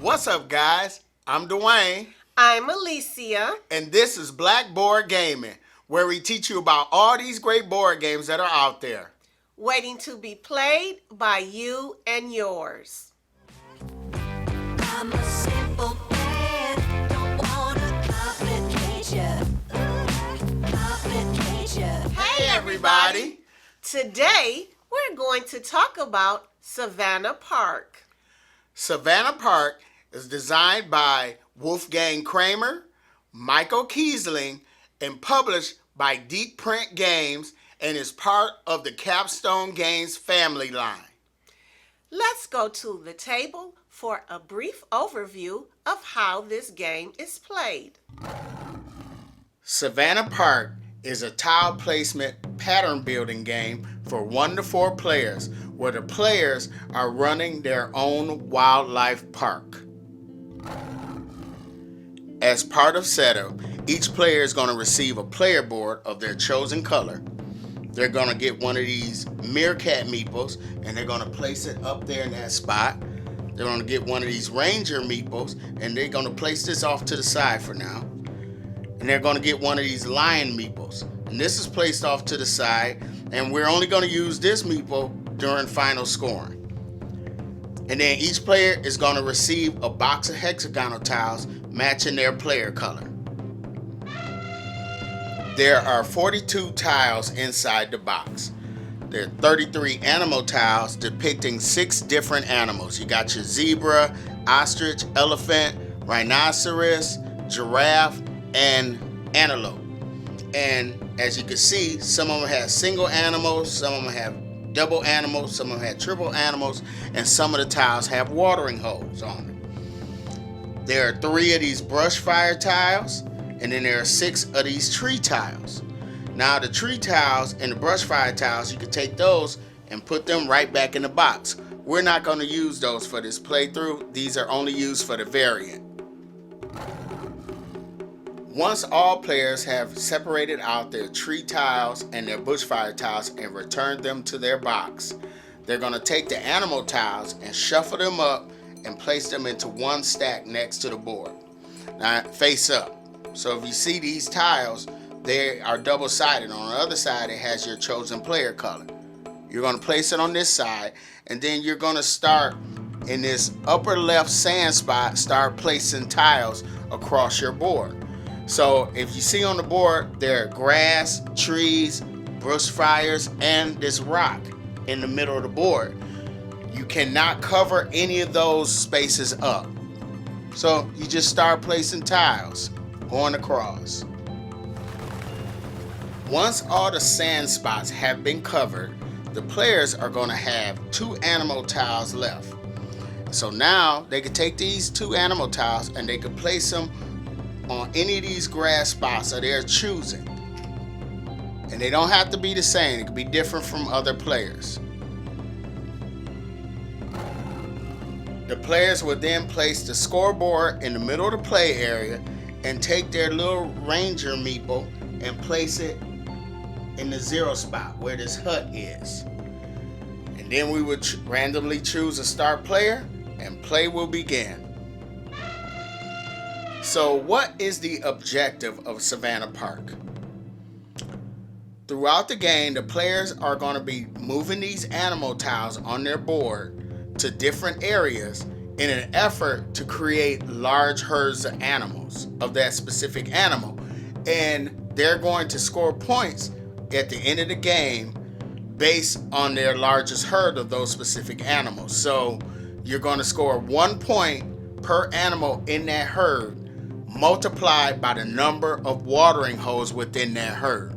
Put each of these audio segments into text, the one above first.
What's up, guys? I'm Dwayne, I'm Alicia. and this is Black Board Gaming, where we teach you about all these great board games that are out there. Waiting to be played by you and yours. I'm a simple man, don't wanna complicate ya. Complicate ya. Hey, everybody! Today, we're going to talk about Savannah Park. Savannah Park is designed by Wolfgang Kramer, Michael Kiesling, and published by Deep Print Games and is part of the Capstone Games family line. Let's go to the table for a brief overview of how this game is played. Savannah Park is a tile placement pattern building game for 1 to 4 players where the players are running their own wildlife park. As part of setup, each player is going to receive a player board of their chosen color. They're going to get one of these meerkat meeples and they're going to place it up there in that spot. They're going to get one of these ranger meeples and they're going to place this off to the side for now. And they're going to get one of these lion meeples. And this is placed off to the side, and we're only going to use this meeple during final scoring. And then each player is going to receive a box of hexagonal tiles matching their player color. There are 42 tiles inside the box. There are 33 animal tiles depicting 6 different animals. You got your zebra, ostrich, elephant, rhinoceros, giraffe, and antelope. And as you can see, some of them have single animals, some of them have double animals, some of them have triple animals, and some of the tiles have watering holes on them. There are 3 of these brush fire tiles, and then there are 6 of these tree tiles. Now the tree tiles and the brush fire tiles, you can take those and put them right back in the box. We're not going to use those for this playthrough. These are only used for the variant. Once all players have separated out their tree tiles and their bushfire tiles and returned them to their box, they're going to take the animal tiles and shuffle them up and place them into one stack next to the board. Now face up. So if you see these tiles, they are double-sided. On the other side, it has your chosen player color. You're going to place it on this side, and then you're going to start in this upper left sand spot, start placing tiles across your board. So if you see on the board, there are grass, trees, brush fires, and this rock in the middle of the board. You cannot cover any of those spaces up. So you just start placing tiles going across. Once all the sand spots have been covered, the players are going to have 2 animal tiles left. So now they can take these 2 animal tiles and they can place them on any of these grass spots of their choosing. And they don't have to be the same. It can be different from other players. The players will then place the scoreboard in the middle of the play area and take their little ranger meeple and place it in the 0 spot where this hut is. And then we would randomly choose a start player and play will begin. So what is the objective of Savannah Park? Throughout the game, the players are going to be moving these animal tiles on their board to different areas in an effort to create large herds of animals of that specific animal. And they're going to score points at the end of the game based on their largest herd of those specific animals. So you're going to score 1 point per animal in that herd, multiplied by the number of watering holes within that herd.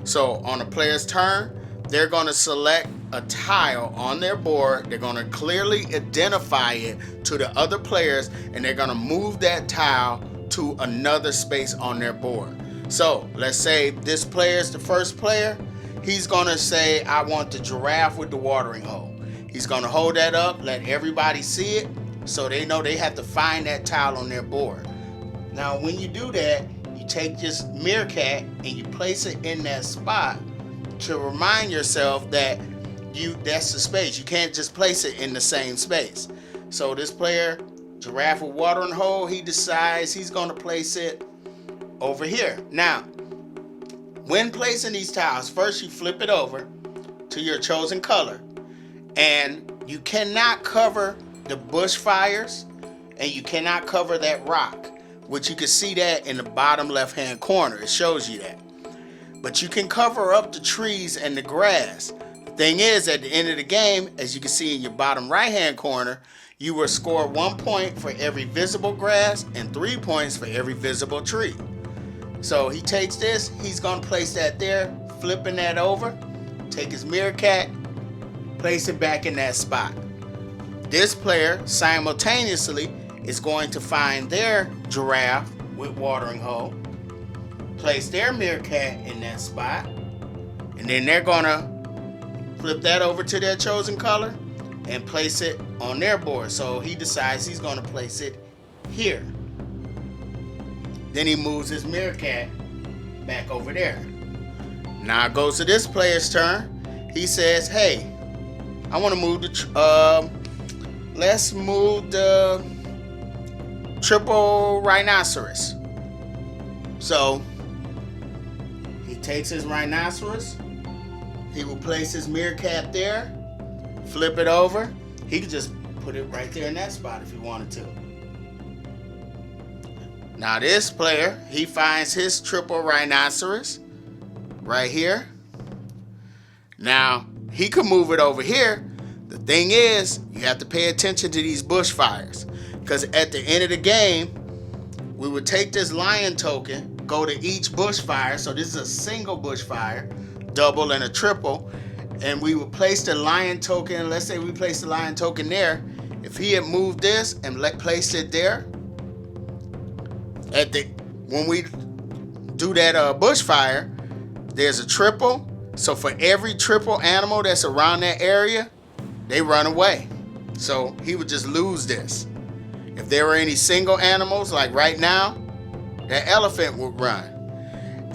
So on a player's turn, they're going to select a tile on their board. They're going to clearly identify it to the other players, and they're going to move that tile to another space on their board. So let's say this player is the first player. He's going to say, I want the giraffe with the watering hole. He's going to hold that up, let everybody see it, so they know they have to find that tile on their board. Now, when you do that, you take this meerkat and you place it in that spot to remind yourself that that's the space. You can't just place it in the same space. So this player giraffe with watering hole, he decides he's going to place it over here. Now, when placing these tiles, first you flip it over to your chosen color. And you cannot cover the bushfires, and you cannot cover that rock, which you can see that in the bottom left-hand corner. It shows you that. But you can cover up the trees and the grass. The thing is, at the end of the game, as you can see in your bottom right-hand corner, you will score 1 point for every visible grass and 3 points for every visible tree. So he takes this, he's going to place that there, flipping that over, take his meerkat, place it back in that spot. This player simultaneously is going to find their giraffe with watering hole, place their meerkat in that spot, and then they're going to flip that over to their chosen color and place it on their board. So he decides he's going to place it here. Then he moves his meerkat back over there. Now it goes to this player's turn. He says, hey, I want to move let's move the triple rhinoceros. So he takes his rhinoceros. He will place his meerkat there, flip it over. He could just put it right there in that spot if he wanted to. Now this player, he finds his triple rhinoceros right here. Now he could move it over here. The thing is, you have to pay attention to these bushfires, because at the end of the game, we would take this lion token, go to each bushfire. So this is a single bushfire, double and a triple, and we would place the lion token. Let's say we place the lion token there. If he had moved this and placed it there, when we do that bushfire, there's a triple. So for every triple animal that's around that area, they run away. So he would just lose this. If there were any single animals, like right now, that elephant would run.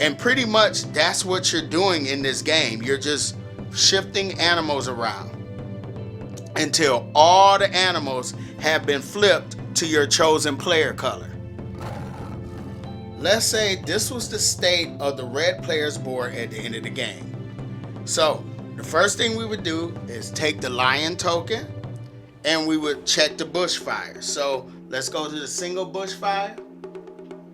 And pretty much that's what you're doing in this game. You're just shifting animals around until all the animals have been flipped to your chosen player color. Let's say this was the state of the red player's board at the end of the game. So the first thing we would do is take the lion token and we would check the bushfire. So let's go to the single bushfire.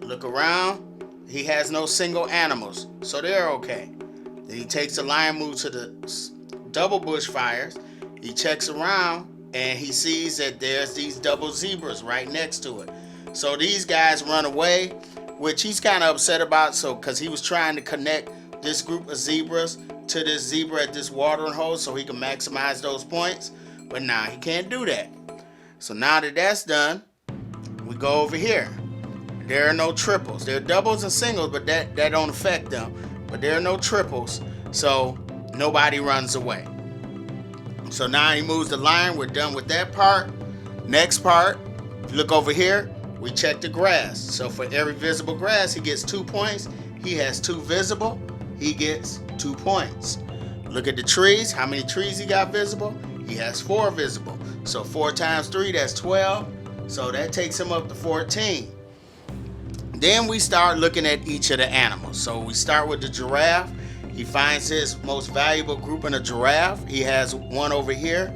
Look around. He has no single animals, so they're okay. Then he takes the lion, moves to the double bushfires. He checks around and he sees that there's these double zebras right next to it. So these guys run away, which he's kind of upset about, so because he was trying to connect this group of zebras to this zebra at this watering hole so he can maximize those points. But now he can't do that. So now that that's done, we go over here. There are no triples. There are doubles and singles, but that don't affect them. But there are no triples, so nobody runs away. So now he moves the lion. We're done with that part. Next part, if you look over here, we check the grass. So for every visible grass, he gets 2 points. He has 2 visible. He gets 2 points. Look at the trees. How many trees he got visible? He has 4 visible. So 4 times 3, that's 12. So that takes him up to 14. Then we start looking at each of the animals. So we start with the giraffe. He finds his most valuable group in a giraffe. He has one over here.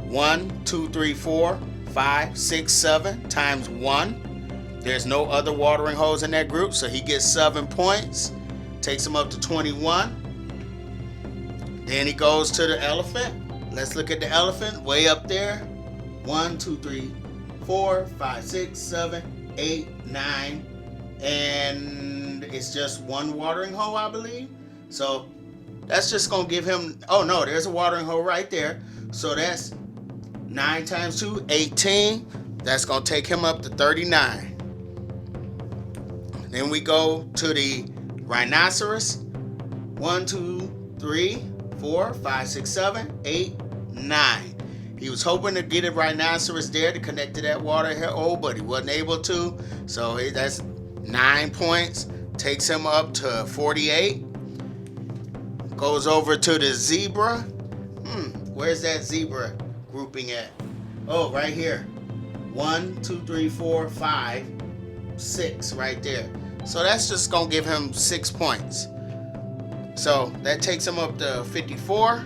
1, 2, 3, 4, 5, 6, 7 times 1. There's no other watering holes in that group, so he gets 7 points. Takes him up to 21. Then he goes to the elephant. Let's look at the elephant way up there. 1, 2, 3, 4, 5, 6, 7, 8, 9. And it's just 1 watering hole, I believe. So that's just going to give him, oh no, there's a watering hole right there. So that's 9 times 2, 18. That's going to take him up to 39. Then we go to the rhinoceros. 1, 2, 3, 4, 5, 6, 7, 8, 9. He was hoping to get a rhinoceros there to connect to that water hole, but he wasn't able to. So that's 9 points. Takes him up to 48. Goes over to the zebra. Where's that zebra grouping at? Oh, right here. 1, 2, 3, 4, 5, 6 right there. So that's just gonna give him 6 points. So that takes him up to 54.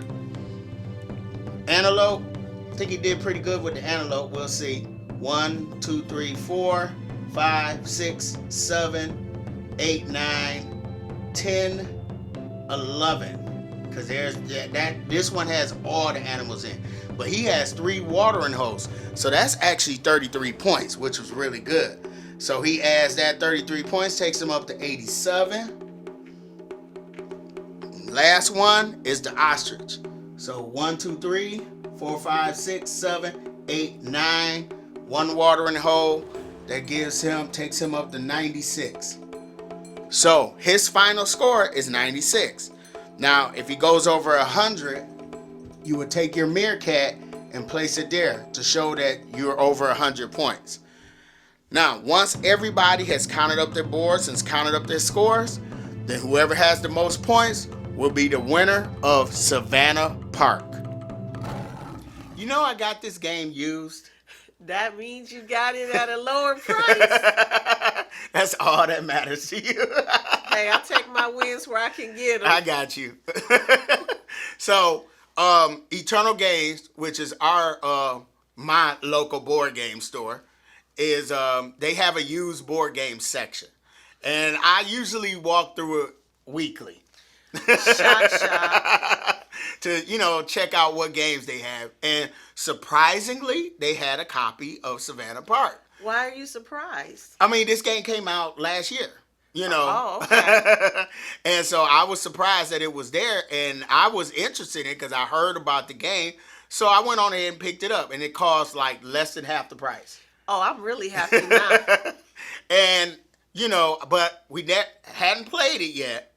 Antelope, I think he did pretty good with the antelope. We'll see. 1, 2, 3, 4, 5, 6, 7, 8, 9, 10, 11. Because there's that. This one has all the animals in, but he has 3 watering holes. So that's actually 33 points, which was really good. So he adds that 33 points, takes him up to 87. Last one is the ostrich. So 1, 2, 3, 4, 5, 6, 7, 8, 9. 1 watering hole. That takes him up to 96. So his final score is 96. Now, if he goes over 100, you would take your meerkat and place it there to show that you're over 100 points. Now, once everybody has counted up their boards and counted up their scores, then whoever has the most points will be the winner of Savannah Park. You know, I got this game used. That means you got it at a lower price. That's all that matters to you. Hey, I'll take my wins where I can get them. I got you. So, Eternal Games, which is my local board game store, is they have a used board game section, and I usually walk through it weekly. Shot. To check out what games they have, and surprisingly, they had a copy of Savannah Park. Why are you surprised? I mean, this game came out last year. Oh, okay. And so I was surprised that it was there, and I was interested in it because I heard about the game. So I went on ahead and picked it up, and it cost like less than half the price. Oh, I'm really happy now. And, but we hadn't played it yet.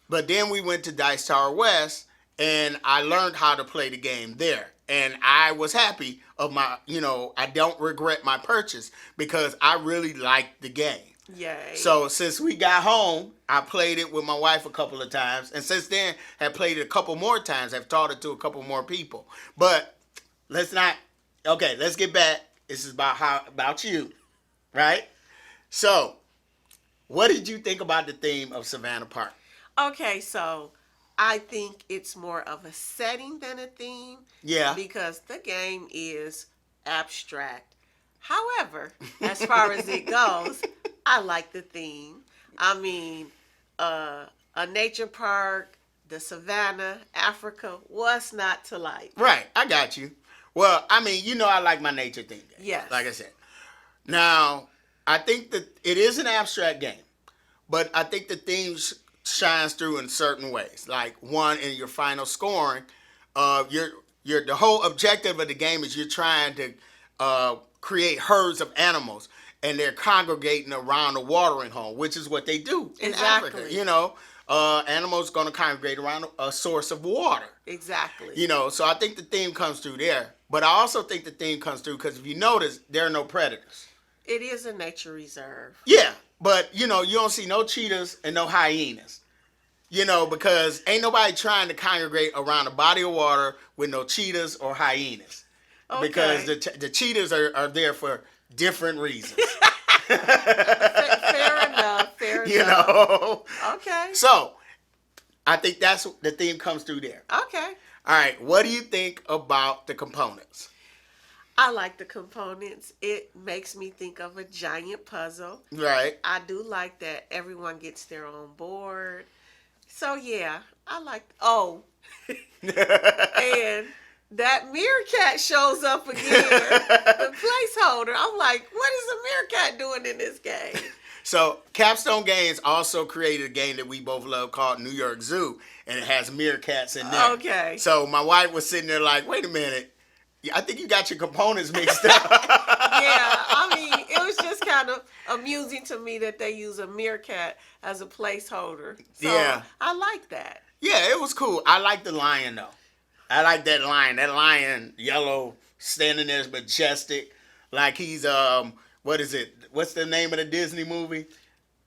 But then we went to Dice Tower West, and I learned how to play the game there. And I was happy of I don't regret my purchase because I really liked the game. Yay. So since we got home, I played it with my wife a couple of times. And since then, have played it a couple more times. I've taught it to a couple more people. But let's get back. This is about you, right? So, what did you think about the theme of Savannah Park? Okay, so I think it's more of a setting than a theme. Yeah. Because the game is abstract. However, as far as it goes, I like the theme. I mean, a nature park, the savannah, Africa, what's not to like? Right, I got you. Well, I mean, I like my nature theme game. Yes. Like I said. Now, I think that it is an abstract game, but I think the theme shines through in certain ways. Like, one, in your final scoring, the whole objective of the game is you're trying to create herds of animals, and they're congregating around a watering hole, which is what they do in Africa. Animals going to congregate around a source of water. Exactly. So I think the theme comes through there. But I also think the theme comes through because if you notice, there are no predators. It is a nature reserve. Yeah, but, you don't see no cheetahs and no hyenas. Because ain't nobody trying to congregate around a body of water with no cheetahs or hyenas. Okay. Because the cheetahs are there for different reasons. Fair enough. Okay. So, I think that's the theme comes through there. Okay. All right, what do you think about the components? I like the components. It makes me think of a giant puzzle. Right. I do like that everyone gets their own board. So, yeah, I like... Oh. And that meerkat shows up again. The placeholder. I'm like, what is a meerkat doing in this game? So, Capstone Games also created a game that we both love called New York Zoo, and it has meerkats in there. Okay. So, my wife was sitting there like, wait a minute. I think you got your components mixed up. Yeah, I mean, it was just kind of amusing to me that they use a meerkat as a placeholder. So, yeah. I like that. Yeah, it was cool. I like the lion, though. I like that lion. That lion, yellow, standing there majestic. Like he's, what is it? What's the name of the Disney movie?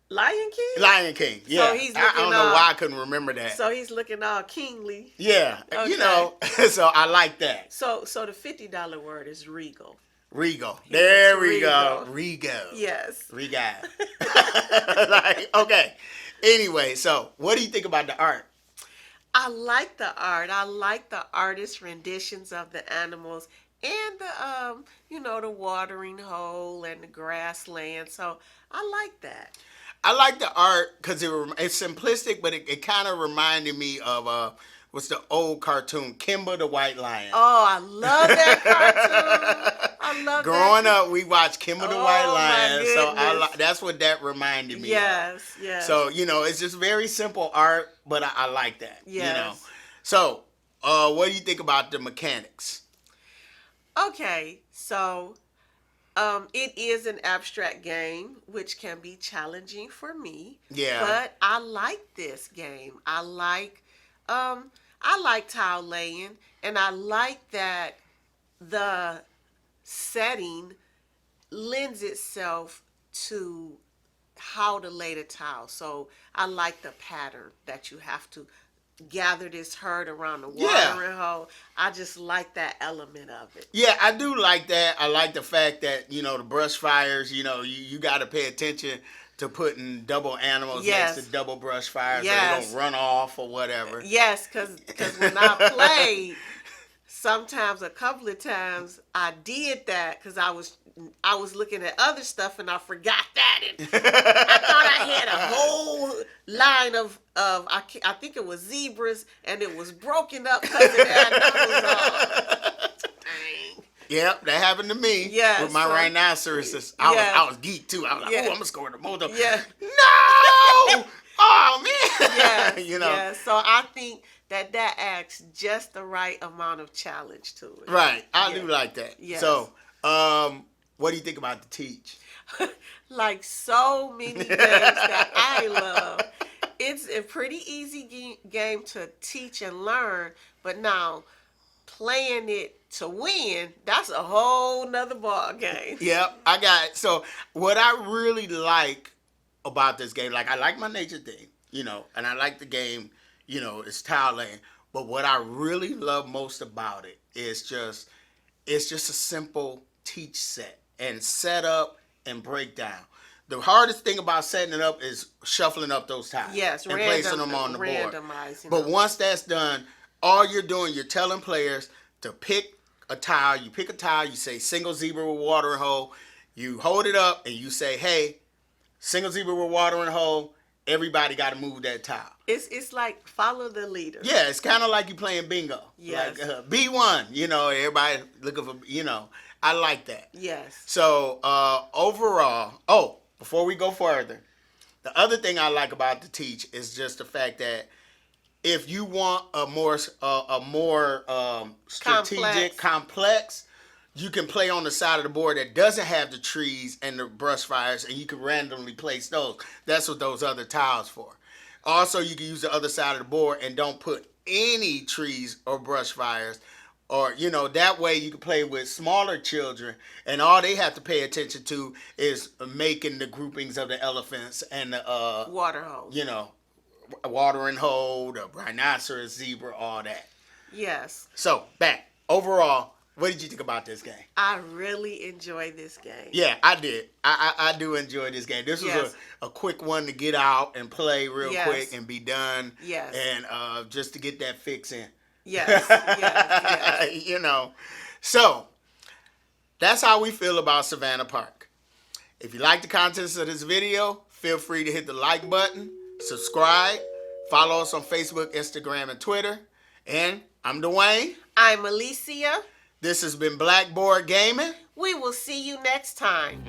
Lion King? Lion King, yeah. So he's I don't know why I couldn't remember that. So he's looking all kingly. Yeah, Okay. so I like that. So the $50 word is regal. Regal. He There looks we go. regal. Regal. Yes. Regal. Like, okay. Anyway, so what do you think about the art? I like the art. I like the artist renditions of the animals and the watering hole and the grassland. So I like that. I like the art because it's simplistic, but it kind of reminded me of what's the old cartoon, Kimba the White Lion. Oh, I love that cartoon. I love Growing that. up, we watched Kimba the Oh, White my Lion, so goodness. that's what that reminded me of. Yes, yes. So, it's just very simple art, but I like that. Yes. So, what do you think about the mechanics? Okay, so it is an abstract game, which can be challenging for me. Yeah. But I like this game. I like tile laying, and I like that the setting lends itself to how to lay the tile. So I like the pattern that you have to gather this herd around the watering hole. I just like that element of it. Yeah, I do like that. I like the fact that, the brush fires, you got to pay attention to putting double animals Yes. next to double brush fires Yes. so they don't run off or whatever. Yes, because when I played, sometimes a couple of times I did that because I was looking at other stuff and I forgot that. And I thought I had a whole line of I think it was zebras and it was broken up because it had numbers on. Dang. Yep, that happened to me Yeah, with my so- rhinoceroses. Yeah. I was geeked too. I was like, Yeah. oh, I'm going to score the most. Yeah. No! Oh, man. Yes, you yes. So I think that adds just the right amount of challenge to it. Right. I Yeah. do like that. Yes. So, what do you think about the teach? Like so many games that I love. It's a pretty easy game to teach and learn, but now playing it to win, that's a whole nother ball game. Yep, I got it. So, what I really like about this game, like I like my nature theme, and I like the game, it's tile laying. But what I really love most about it is it's just a simple teach set and set up and breakdown. The hardest thing about setting it up is shuffling up those tiles. Yes, and placing them on the board. randomizing But them. once that's done, all you're doing, you're telling players to pick a tile. You pick a tile, you say single zebra with watering hole. You hold it up and you say, hey, single zebra with watering hole. Everybody got to move that tile. It's like follow the leader. Yeah, it's kind of like you playing bingo. Yes. Like B1, everybody looking for, I like that. Yes. So overall, before we go further, the other thing I like about the teach is just the fact that if you want a more strategic, complex, you can play on the side of the board that doesn't have the trees and the brush fires, and you can randomly place those. That's what those other tiles for. Also, you can use the other side of the board and don't put any trees or brush fires. Or, that way you can play with smaller children, and all they have to pay attention to is making the groupings of the elephants and the Water hole. watering hole, the rhinoceros, zebra, all that. Yes. So, back. Overall, what did you think about this game? I really enjoy this game. Yeah, I did. I do enjoy this game. This was Yes. a quick one to get out and play real Yes. quick and be done. Yes. And just to get that fix in. Yes. Yes. So that's how we feel about Savannah Park. If you like the contents of this video, feel free to hit the like button, subscribe, follow us on Facebook, Instagram, and Twitter. And I'm Dwayne. I'm Alicia. This has been Black Board Gaming. We will see you next time.